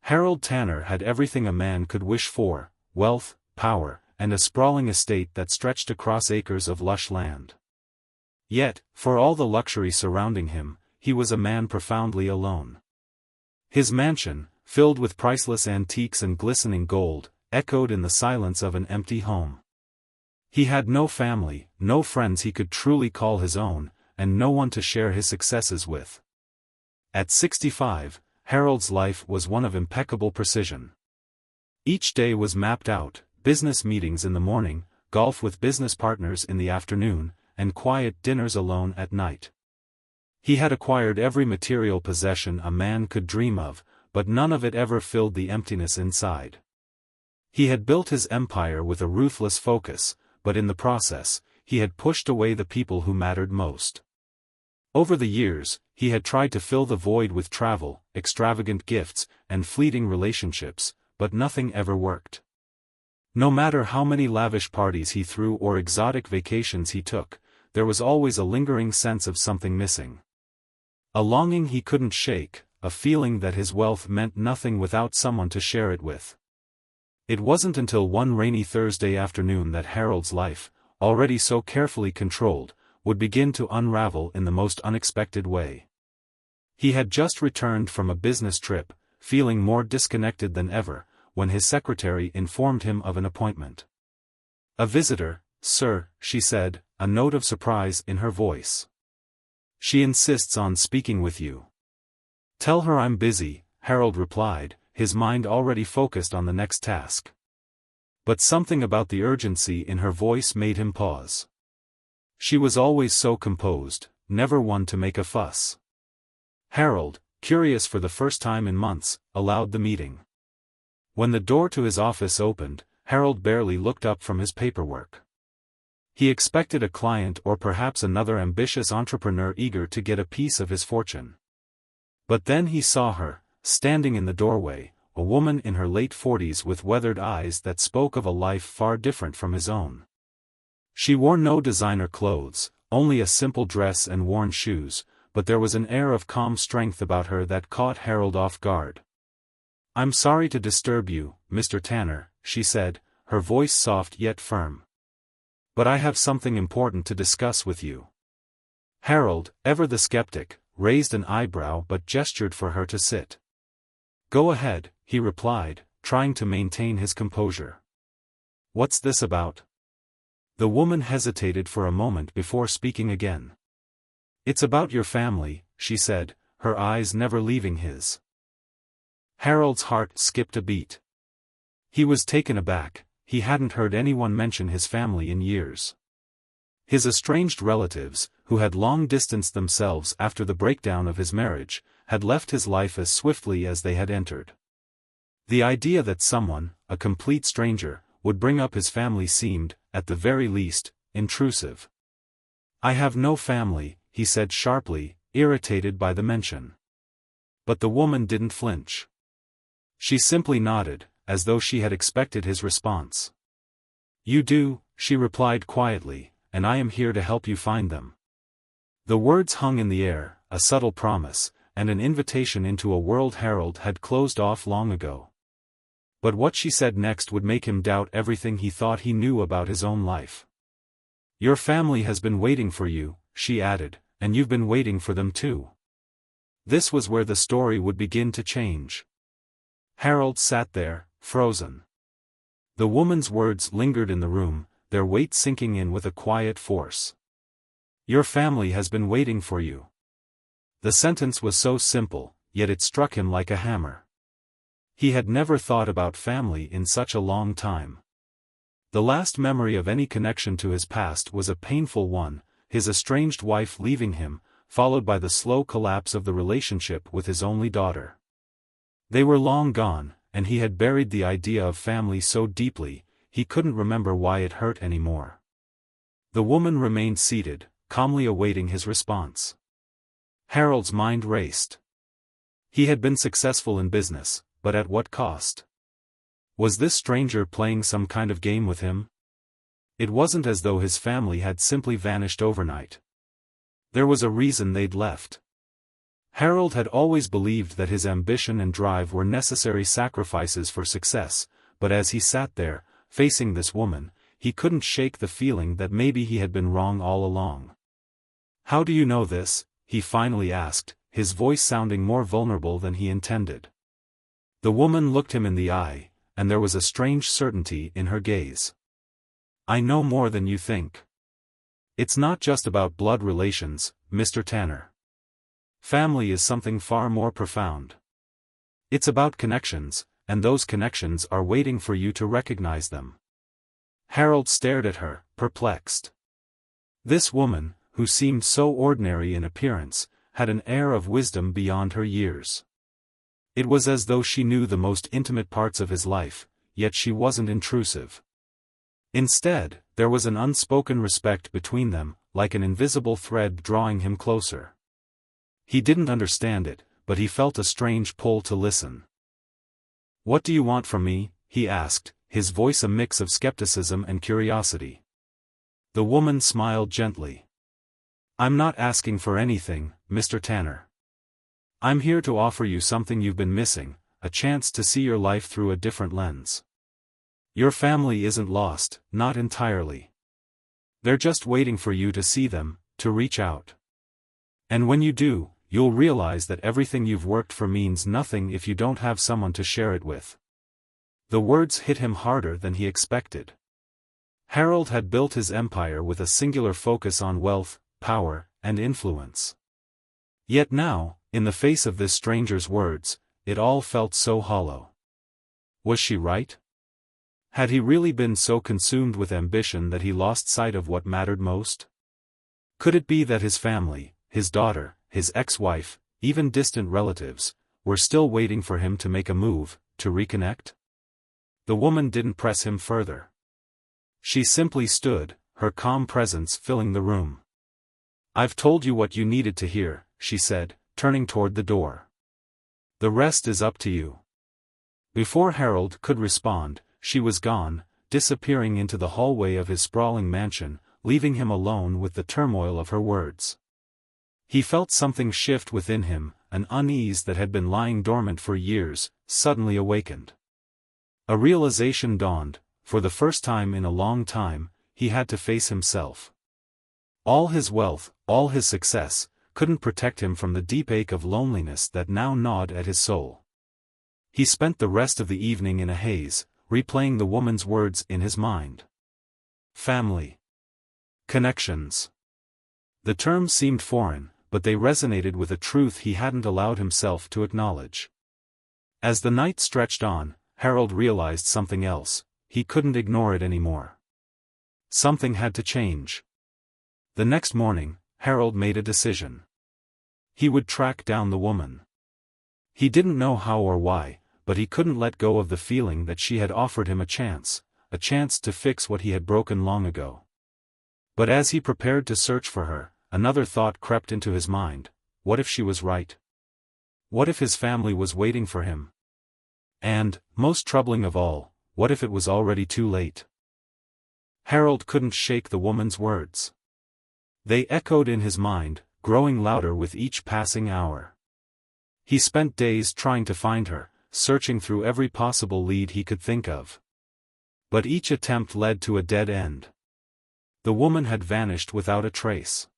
Harold Tanner had everything a man could wish for: wealth, power, and a sprawling estate that stretched across acres of lush land. Yet, for all the luxury surrounding him, he was a man profoundly alone. His mansion, filled with priceless antiques and glistening gold, echoed in the silence of an empty home. He had no family, no friends he could truly call his own, and no one to share his successes with. At 65, Harold's life was one of impeccable precision. Each day was mapped out: business meetings in the morning, golf with business partners in the afternoon, and quiet dinners alone at night. He had acquired every material possession a man could dream of, but none of it ever filled the emptiness inside. He had built his empire with a ruthless focus, but in the process, he had pushed away the people who mattered most. Over the years, he had tried to fill the void with travel, extravagant gifts, and fleeting relationships, but nothing ever worked. No matter how many lavish parties he threw or exotic vacations he took, there was always a lingering sense of something missing. A longing he couldn't shake, a feeling that his wealth meant nothing without someone to share it with. It wasn't until one rainy Thursday afternoon that Harold's life, already so carefully controlled, would begin to unravel in the most unexpected way. He had just returned from a business trip, feeling more disconnected than ever, when his secretary informed him of an appointment. "A visitor, sir," she said, a note of surprise in her voice. "She insists on speaking with you." "Tell her I'm busy," Harold replied, his mind already focused on the next task. But something about the urgency in her voice made him pause. She was always so composed, never one to make a fuss. Harold, curious for the first time in months, allowed the meeting. When the door to his office opened, Harold barely looked up from his paperwork. He expected a client or perhaps another ambitious entrepreneur eager to get a piece of his fortune. But then he saw her, standing in the doorway, a woman in her late 40s with weathered eyes that spoke of a life far different from his own. She wore no designer clothes, only a simple dress and worn shoes, but there was an air of calm strength about her that caught Harold off guard. "I'm sorry to disturb you, Mr. Tanner," she said, her voice soft yet firm. "But I have something important to discuss with you." Harold, ever the skeptic, raised an eyebrow but gestured for her to sit. "Go ahead," he replied, trying to maintain his composure. "What's this about?" The woman hesitated for a moment before speaking again. "It's about your family," she said, her eyes never leaving his. Harold's heart skipped a beat. He was taken aback. He hadn't heard anyone mention his family in years. His estranged relatives, who had long distanced themselves after the breakdown of his marriage, had left his life as swiftly as they had entered. The idea that someone, a complete stranger, would bring up his family seemed, at the very least, intrusive. "I have no family," he said sharply, irritated by the mention. But the woman didn't flinch. She simply nodded, as though she had expected his response. "You do," she replied quietly, "and I am here to help you find them." The words hung in the air, a subtle promise, and an invitation into a world Harold had closed off long ago. But what she said next would make him doubt everything he thought he knew about his own life. "Your family has been waiting for you," she added, "and you've been waiting for them too." This was where the story would begin to change. Harold sat there, frozen. The woman's words lingered in the room, their weight sinking in with a quiet force. "Your family has been waiting for you." The sentence was so simple, yet it struck him like a hammer. He had never thought about family in such a long time. The last memory of any connection to his past was a painful one, his estranged wife leaving him, followed by the slow collapse of the relationship with his only daughter. They were long gone, and he had buried the idea of family so deeply, he couldn't remember why it hurt anymore. The woman remained seated, calmly awaiting his response. Harold's mind raced. He had been successful in business, but at what cost? Was this stranger playing some kind of game with him? It wasn't as though his family had simply vanished overnight. There was a reason they'd left. Harold had always believed that his ambition and drive were necessary sacrifices for success, but as he sat there, facing this woman, he couldn't shake the feeling that maybe he had been wrong all along. "How do you know this?" he finally asked, his voice sounding more vulnerable than he intended. The woman looked him in the eye, and there was a strange certainty in her gaze. "I know more than you think. It's not just about blood relations, Mr. Tanner. Family is something far more profound. It's about connections, and those connections are waiting for you to recognize them." Harold stared at her, perplexed. This woman, who seemed so ordinary in appearance, had an air of wisdom beyond her years. It was as though she knew the most intimate parts of his life, yet she wasn't intrusive. Instead, there was an unspoken respect between them, like an invisible thread drawing him closer. He didn't understand it, but he felt a strange pull to listen. "What do you want from me?" he asked, his voice a mix of skepticism and curiosity. The woman smiled gently. "I'm not asking for anything, Mr. Tanner. I'm here to offer you something you've been missing, a chance to see your life through a different lens. Your family isn't lost, not entirely. They're just waiting for you to see them, to reach out. And when you do, you'll realize that everything you've worked for means nothing if you don't have someone to share it with." The words hit him harder than he expected. Harold had built his empire with a singular focus on wealth, power, and influence. Yet now, in the face of this stranger's words, it all felt so hollow. Was she right? Had he really been so consumed with ambition that he lost sight of what mattered most? Could it be that his family, his daughter, his ex-wife, even distant relatives, were still waiting for him to make a move, to reconnect? The woman didn't press him further. She simply stood, her calm presence filling the room. "I've told you what you needed to hear," she said, turning toward the door. "The rest is up to you." Before Harold could respond, she was gone, disappearing into the hallway of his sprawling mansion, leaving him alone with the turmoil of her words. He felt something shift within him, an unease that had been lying dormant for years, suddenly awakened. A realization dawned: for the first time in a long time, he had to face himself. All his wealth, all his success, couldn't protect him from the deep ache of loneliness that now gnawed at his soul. He spent the rest of the evening in a haze, replaying the woman's words in his mind. Family. Connections. The terms seemed foreign, but they resonated with a truth he hadn't allowed himself to acknowledge. As the night stretched on, Harold realized something else: he couldn't ignore it anymore. Something had to change. The next morning, Harold made a decision. He would track down the woman. He didn't know how or why, but he couldn't let go of the feeling that she had offered him a chance to fix what he had broken long ago. But as he prepared to search for her, another thought crept into his mind: what if she was right? What if his family was waiting for him? And, most troubling of all, what if it was already too late? Harold couldn't shake the woman's words. They echoed in his mind, growing louder with each passing hour. He spent days trying to find her, searching through every possible lead he could think of. But each attempt led to a dead end. The woman had vanished without a trace.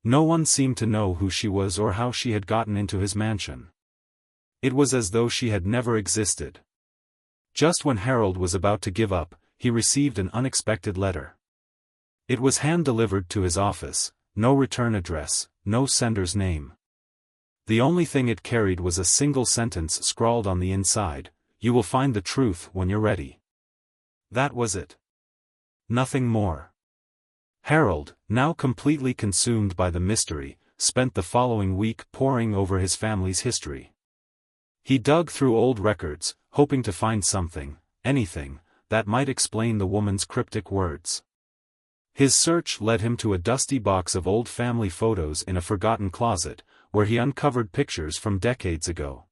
No one seemed to know who she was or how she had gotten into his mansion. It was as though she had never existed. Just when Harold was about to give up, he received an unexpected letter. It was hand-delivered to his office, no return address, no sender's name. The only thing it carried was a single sentence scrawled on the inside: "You will find the truth when you're ready." That was it. Nothing more. Harold, now completely consumed by the mystery, spent the following week poring over his family's history. He dug through old records, hoping to find something, anything, that might explain the woman's cryptic words. His search led him to a dusty box of old family photos in a forgotten closet, where he uncovered pictures from decades ago.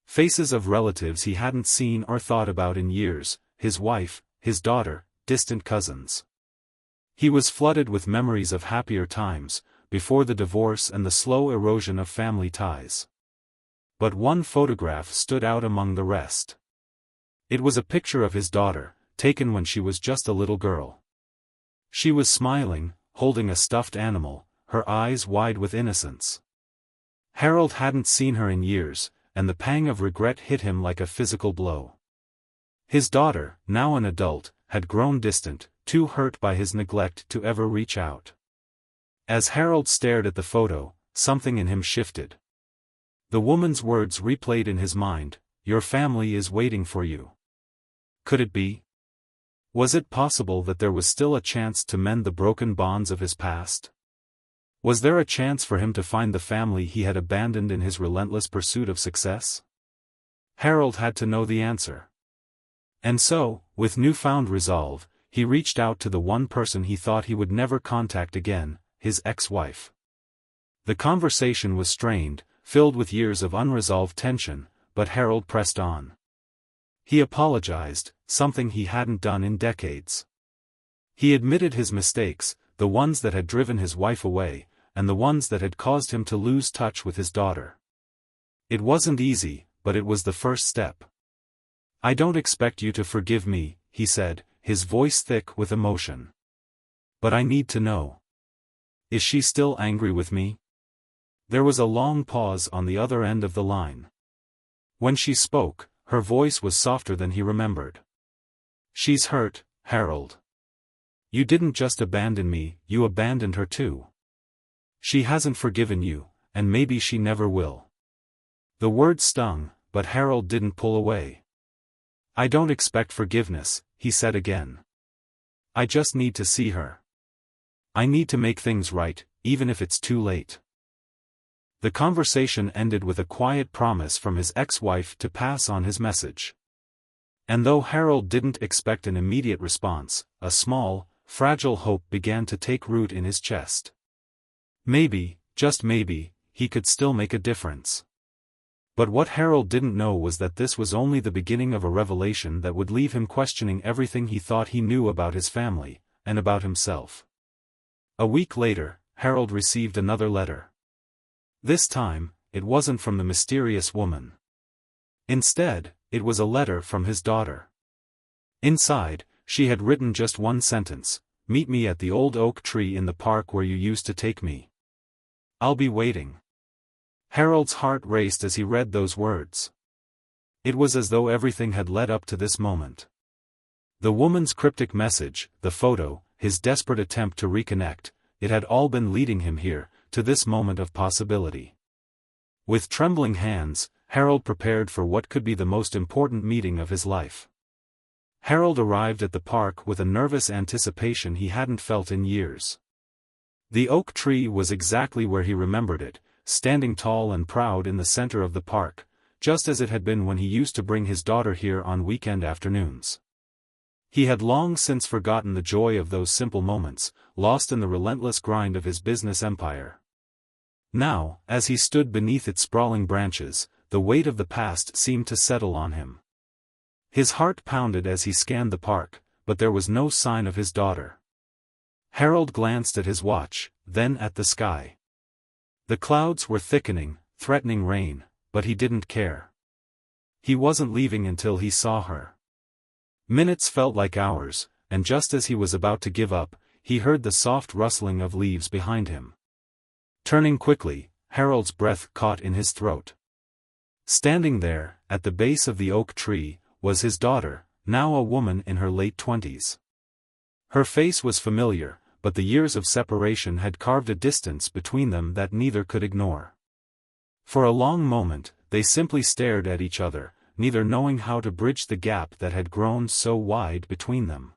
Faces of relatives he hadn't seen or thought about in years: his wife, his daughter, distant cousins. He was flooded with memories of happier times, before the divorce and the slow erosion of family ties. But one photograph stood out among the rest. It was a picture of his daughter, taken when she was just a little girl. She was smiling, holding a stuffed animal, her eyes wide with innocence. Harold hadn't seen her in years, and the pang of regret hit him like a physical blow. His daughter, now an adult, had grown distant, too hurt by his neglect to ever reach out. As Harold stared at the photo, something in him shifted. The woman's words replayed in his mind, "Your family is waiting for you." Could it be? Was it possible that there was still a chance to mend the broken bonds of his past? Was there a chance for him to find the family he had abandoned in his relentless pursuit of success? Harold had to know the answer. And so, with newfound resolve, he reached out to the one person he thought he would never contact again, his ex-wife. The conversation was strained, filled with years of unresolved tension, but Harold pressed on. He apologized, something he hadn't done in decades. He admitted his mistakes, the ones that had driven his wife away, and the ones that had caused him to lose touch with his daughter. It wasn't easy, but it was the first step. "I don't expect you to forgive me," he said, his voice thick with emotion. "But I need to know. Is she still angry with me?" There was a long pause on the other end of the line. When she spoke, her voice was softer than he remembered. "She's hurt, Harold. You didn't just abandon me, you abandoned her too. She hasn't forgiven you, and maybe she never will." The words stung, but Harold didn't pull away. "I don't expect forgiveness," he said again. "I just need to see her. I need to make things right, even if it's too late." The conversation ended with a quiet promise from his ex-wife to pass on his message. And though Harold didn't expect an immediate response, a small, fragile hope began to take root in his chest. Maybe, just maybe, he could still make a difference. But what Harold didn't know was that this was only the beginning of a revelation that would leave him questioning everything he thought he knew about his family, and about himself. A week later, Harold received another letter. This time, it wasn't from the mysterious woman. Instead, it was a letter from his daughter. Inside, she had written just one sentence: "Meet me at the old oak tree in the park where you used to take me. I'll be waiting." Harold's heart raced as he read those words. It was as though everything had led up to this moment. The woman's cryptic message, the photo, his desperate attempt to reconnect, it had all been leading him here, to this moment of possibility. With trembling hands, Harold prepared for what could be the most important meeting of his life. Harold arrived at the park with a nervous anticipation he hadn't felt in years. The oak tree was exactly where he remembered it, standing tall and proud in the center of the park, just as it had been when he used to bring his daughter here on weekend afternoons. He had long since forgotten the joy of those simple moments, lost in the relentless grind of his business empire. Now, as he stood beneath its sprawling branches, the weight of the past seemed to settle on him. His heart pounded as he scanned the park, but there was no sign of his daughter. Harold glanced at his watch, then at the sky. The clouds were thickening, threatening rain, but he didn't care. He wasn't leaving until he saw her. Minutes felt like hours, and just as he was about to give up, he heard the soft rustling of leaves behind him. Turning quickly, Harold's breath caught in his throat. Standing there, at the base of the oak tree, was his daughter, now a woman in her late 20s. Her face was familiar, but the years of separation had carved a distance between them that neither could ignore. For a long moment, they simply stared at each other, neither knowing how to bridge the gap that had grown so wide between them.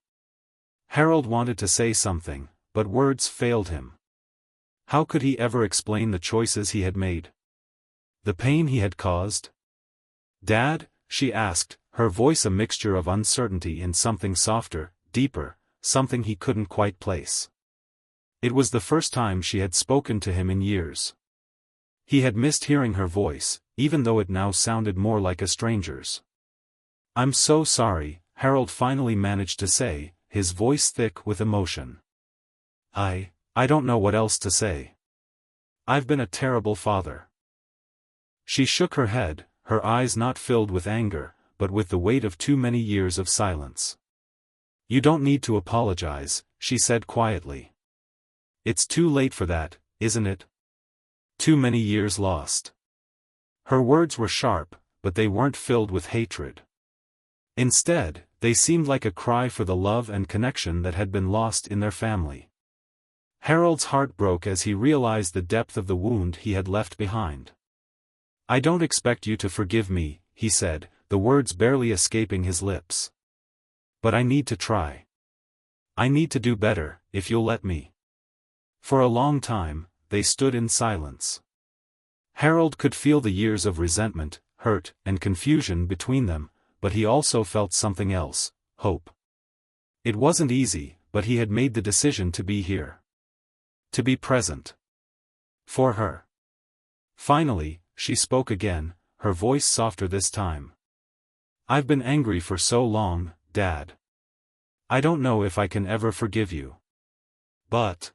Harold wanted to say something, but words failed him. How could he ever explain the choices he had made? The pain he had caused? "Dad?" she asked, her voice a mixture of uncertainty and something softer, deeper, something he couldn't quite place. It was the first time she had spoken to him in years. He had missed hearing her voice, even though it now sounded more like a stranger's. "I'm so sorry," Harold finally managed to say, his voice thick with emotion. I don't know what else to say. I've been a terrible father." She shook her head, her eyes not filled with anger, but with the weight of too many years of silence. "You don't need to apologize," she said quietly. "It's too late for that, isn't it? Too many years lost." Her words were sharp, but they weren't filled with hatred. Instead, they seemed like a cry for the love and connection that had been lost in their family. Harold's heart broke as he realized the depth of the wound he had left behind. "I don't expect you to forgive me," he said, the words barely escaping his lips. "But I need to try. I need to do better, if you'll let me." For a long time, they stood in silence. Harold could feel the years of resentment, hurt, and confusion between them, but he also felt something else, hope. It wasn't easy, but he had made the decision to be here. To be present. For her. Finally, she spoke again, her voice softer this time. "I've been angry for so long, Dad. I don't know if I can ever forgive you. But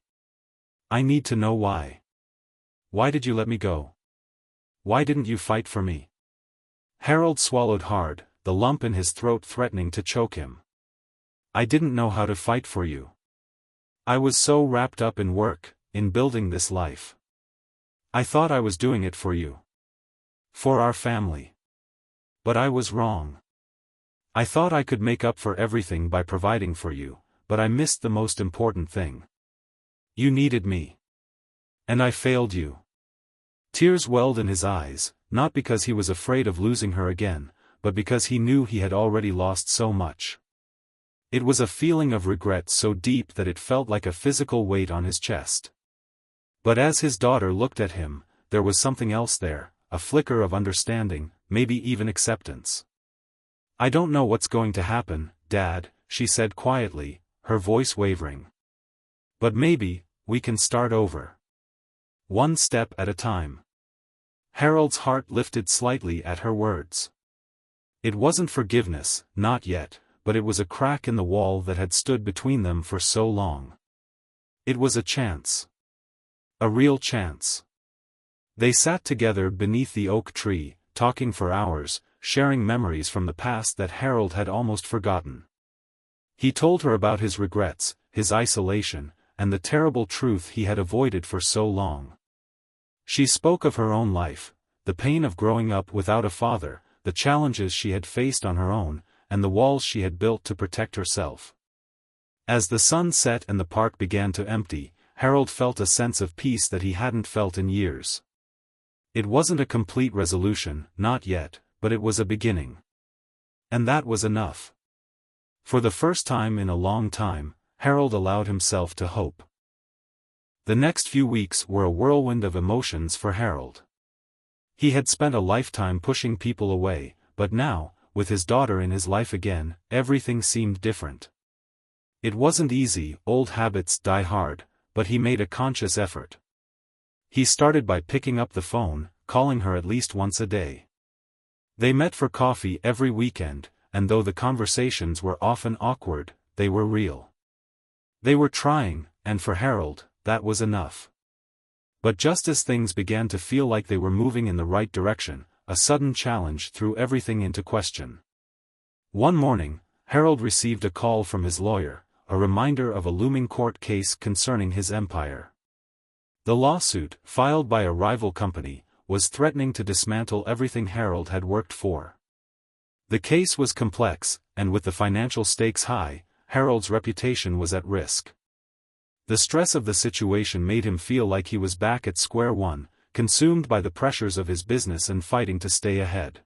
I need to know why. Why did you let me go? Why didn't you fight for me?" Harold swallowed hard, the lump in his throat threatening to choke him. "I didn't know how to fight for you. I was so wrapped up in work, in building this life. I thought I was doing it for you. For our family. But I was wrong. I thought I could make up for everything by providing for you, but I missed the most important thing. You needed me. And I failed you." Tears welled in his eyes, not because he was afraid of losing her again, but because he knew he had already lost so much. It was a feeling of regret so deep that it felt like a physical weight on his chest. But as his daughter looked at him, there was something else there, a flicker of understanding, maybe even acceptance. "I don't know what's going to happen, Dad," she said quietly, her voice wavering. "But maybe, we can start over. One step at a time." Harold's heart lifted slightly at her words. It wasn't forgiveness, not yet, but it was a crack in the wall that had stood between them for so long. It was a chance. A real chance. They sat together beneath the oak tree, talking for hours, sharing memories from the past that Harold had almost forgotten. He told her about his regrets, his isolation, and the terrible truth he had avoided for so long. She spoke of her own life, the pain of growing up without a father, the challenges she had faced on her own, and the walls she had built to protect herself. As the sun set and the park began to empty, Harold felt a sense of peace that he hadn't felt in years. It wasn't a complete resolution, not yet, but it was a beginning. And that was enough. For the first time in a long time, Harold allowed himself to hope. The next few weeks were a whirlwind of emotions for Harold. He had spent a lifetime pushing people away, but now, with his daughter in his life again, everything seemed different. It wasn't easy, old habits die hard, but he made a conscious effort. He started by picking up the phone, calling her at least once a day. They met for coffee every weekend, and though the conversations were often awkward, they were real. They were trying, and for Harold, that was enough. But just as things began to feel like they were moving in the right direction, a sudden challenge threw everything into question. One morning, Harold received a call from his lawyer, a reminder of a looming court case concerning his empire. The lawsuit, filed by a rival company, was threatening to dismantle everything Harold had worked for. The case was complex, and with the financial stakes high, Harold's reputation was at risk. The stress of the situation made him feel like he was back at square one, consumed by the pressures of his business and fighting to stay ahead.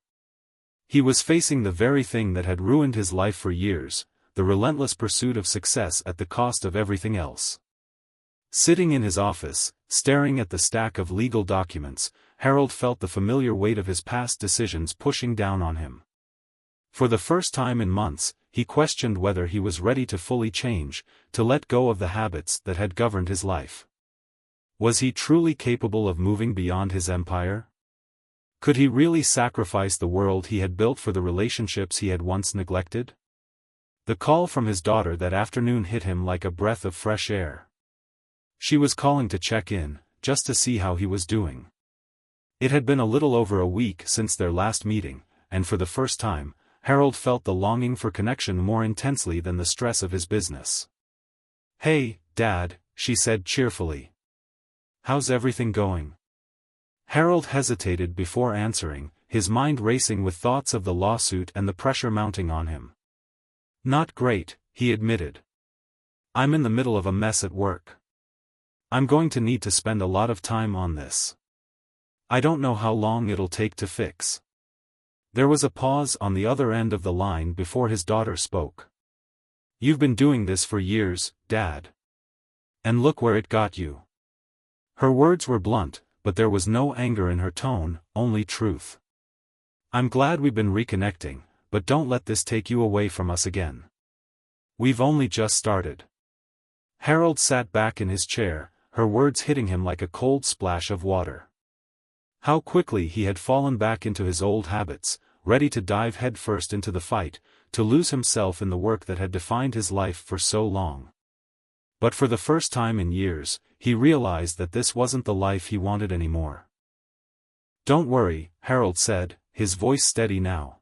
He was facing the very thing that had ruined his life for years, the relentless pursuit of success at the cost of everything else. Sitting in his office, staring at the stack of legal documents, Harold felt the familiar weight of his past decisions pushing down on him. For the first time in months, he questioned whether he was ready to fully change, to let go of the habits that had governed his life. Was he truly capable of moving beyond his empire? Could he really sacrifice the world he had built for the relationships he had once neglected? The call from his daughter that afternoon hit him like a breath of fresh air. She was calling to check in, just to see how he was doing. It had been a little over a week since their last meeting, and for the first time, Harold felt the longing for connection more intensely than the stress of his business. "Hey, Dad," she said cheerfully. "How's everything going?" Harold hesitated before answering, his mind racing with thoughts of the lawsuit and the pressure mounting on him. "Not great," he admitted. "I'm in the middle of a mess at work. I'm going to need to spend a lot of time on this. I don't know how long it'll take to fix." There was a pause on the other end of the line before his daughter spoke. "You've been doing this for years, Dad. And look where it got you." Her words were blunt, but there was no anger in her tone, only truth. "I'm glad we've been reconnecting, but don't let this take you away from us again. We've only just started." Harold sat back in his chair, her words hitting him like a cold splash of water. How quickly he had fallen back into his old habits, ready to dive headfirst into the fight, to lose himself in the work that had defined his life for so long. But for the first time in years, he realized that this wasn't the life he wanted anymore. "Don't worry," Harold said, his voice steady now.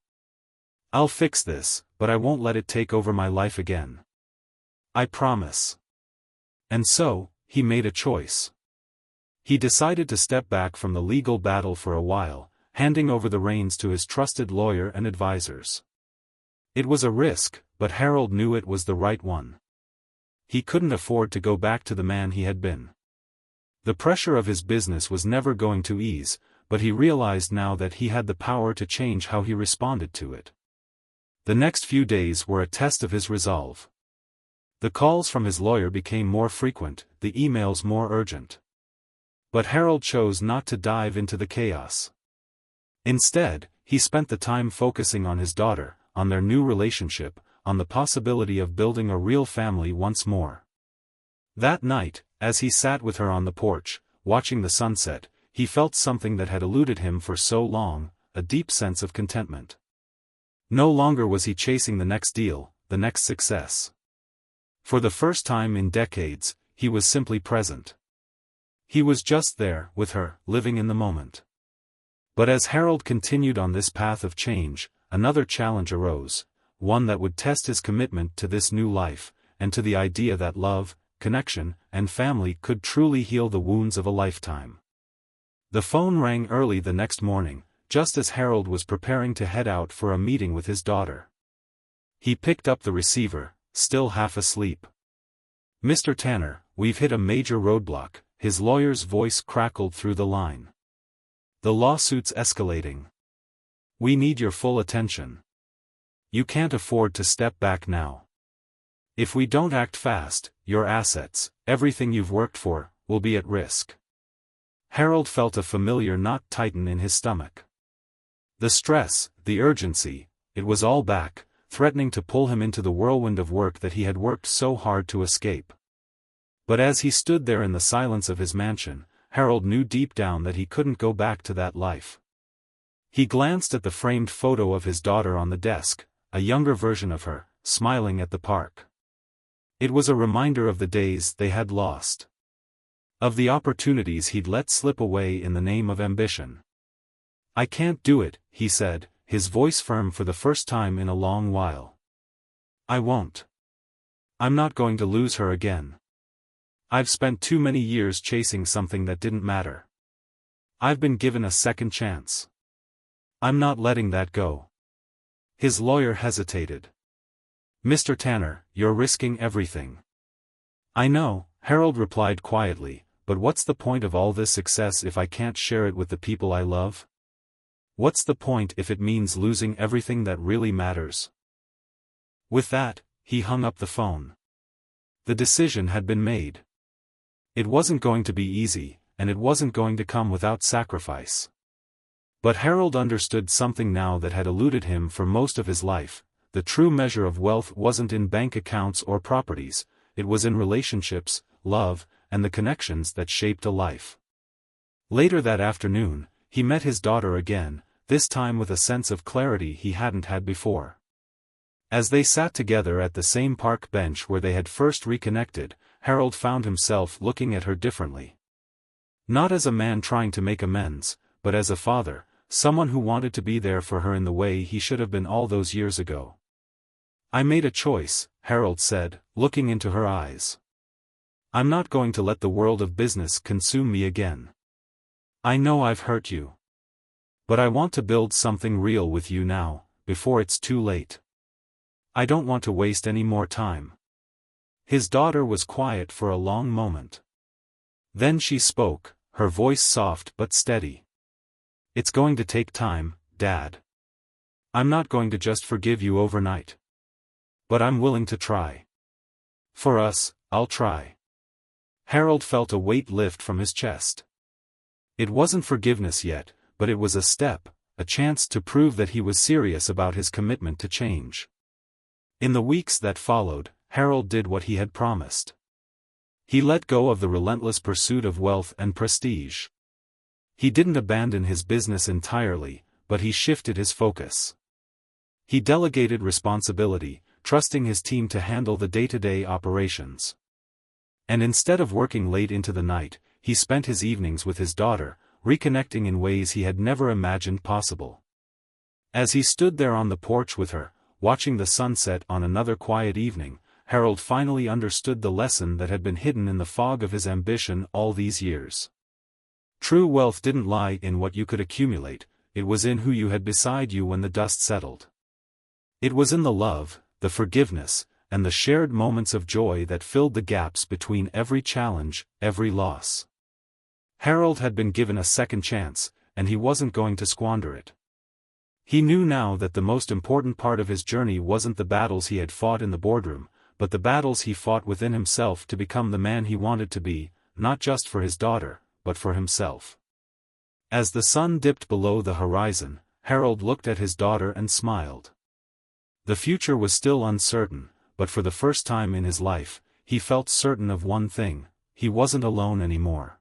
"I'll fix this, but I won't let it take over my life again. I promise." And so, he made a choice. He decided to step back from the legal battle for a while, handing over the reins to his trusted lawyer and advisors. It was a risk, but Harold knew it was the right one. He couldn't afford to go back to the man he had been. The pressure of his business was never going to ease, but he realized now that he had the power to change how he responded to it. The next few days were a test of his resolve. The calls from his lawyer became more frequent, the emails more urgent. But Harold chose not to dive into the chaos. Instead, he spent the time focusing on his daughter, on their new relationship, on the possibility of building a real family once more. That night, as he sat with her on the porch, watching the sunset, he felt something that had eluded him for so long, a deep sense of contentment. No longer was he chasing the next deal, the next success. For the first time in decades, he was simply present. He was just there, with her, living in the moment. But as Harold continued on this path of change, another challenge arose, one that would test his commitment to this new life, and to the idea that love, connection, and family could truly heal the wounds of a lifetime. The phone rang early the next morning, just as Harold was preparing to head out for a meeting with his daughter. He picked up the receiver, still half asleep. "Mr. Tanner, we've hit a major roadblock," his lawyer's voice crackled through the line. "The lawsuit's escalating. We need your full attention. You can't afford to step back now. If we don't act fast, your assets, everything you've worked for, will be at risk." Harold felt a familiar knot tighten in his stomach. The stress, the urgency, it was all back, threatening to pull him into the whirlwind of work that he had worked so hard to escape. But as he stood there in the silence of his mansion, Harold knew deep down that he couldn't go back to that life. He glanced at the framed photo of his daughter on the desk, a younger version of her, smiling at the park. It was a reminder of the days they had lost. Of the opportunities he'd let slip away in the name of ambition. "I can't do it," he said, his voice firm for the first time in a long while. "I won't. I'm not going to lose her again. I've spent too many years chasing something that didn't matter. I've been given a second chance. I'm not letting that go." His lawyer hesitated. "Mr. Tanner, you're risking everything." "I know," Harold replied quietly, "but what's the point of all this success if I can't share it with the people I love? What's the point if it means losing everything that really matters?" With that, he hung up the phone. The decision had been made. It wasn't going to be easy, and it wasn't going to come without sacrifice. But Harold understood something now that had eluded him for most of his life. The true measure of wealth wasn't in bank accounts or properties, it was in relationships, love, and the connections that shaped a life. Later that afternoon, he met his daughter again, this time with a sense of clarity he hadn't had before. As they sat together at the same park bench where they had first reconnected, Harold found himself looking at her differently. Not as a man trying to make amends, but as a father, someone who wanted to be there for her in the way he should have been all those years ago. "I made a choice," Harold said, looking into her eyes. "I'm not going to let the world of business consume me again. I know I've hurt you. But I want to build something real with you now, before it's too late. I don't want to waste any more time." His daughter was quiet for a long moment. Then she spoke, her voice soft but steady. "It's going to take time, Dad. I'm not going to just forgive you overnight. But I'm willing to try. For us, I'll try." Harold felt a weight lift from his chest. It wasn't forgiveness yet, but it was a step, a chance to prove that he was serious about his commitment to change. In the weeks that followed, Harold did what he had promised. He let go of the relentless pursuit of wealth and prestige. He didn't abandon his business entirely, but he shifted his focus. He delegated responsibility, trusting his team to handle the day-to-day operations. And instead of working late into the night, he spent his evenings with his daughter, reconnecting in ways he had never imagined possible. As he stood there on the porch with her, watching the sunset on another quiet evening, Harold finally understood the lesson that had been hidden in the fog of his ambition all these years. True wealth didn't lie in what you could accumulate, it was in who you had beside you when the dust settled. It was in the love, the forgiveness, and the shared moments of joy that filled the gaps between every challenge, every loss. Harold had been given a second chance, and he wasn't going to squander it. He knew now that the most important part of his journey wasn't the battles he had fought in the boardroom, but the battles he fought within himself to become the man he wanted to be, not just for his daughter, but for himself. As the sun dipped below the horizon, Harold looked at his daughter and smiled. The future was still uncertain, but for the first time in his life, he felt certain of one thing: he wasn't alone anymore.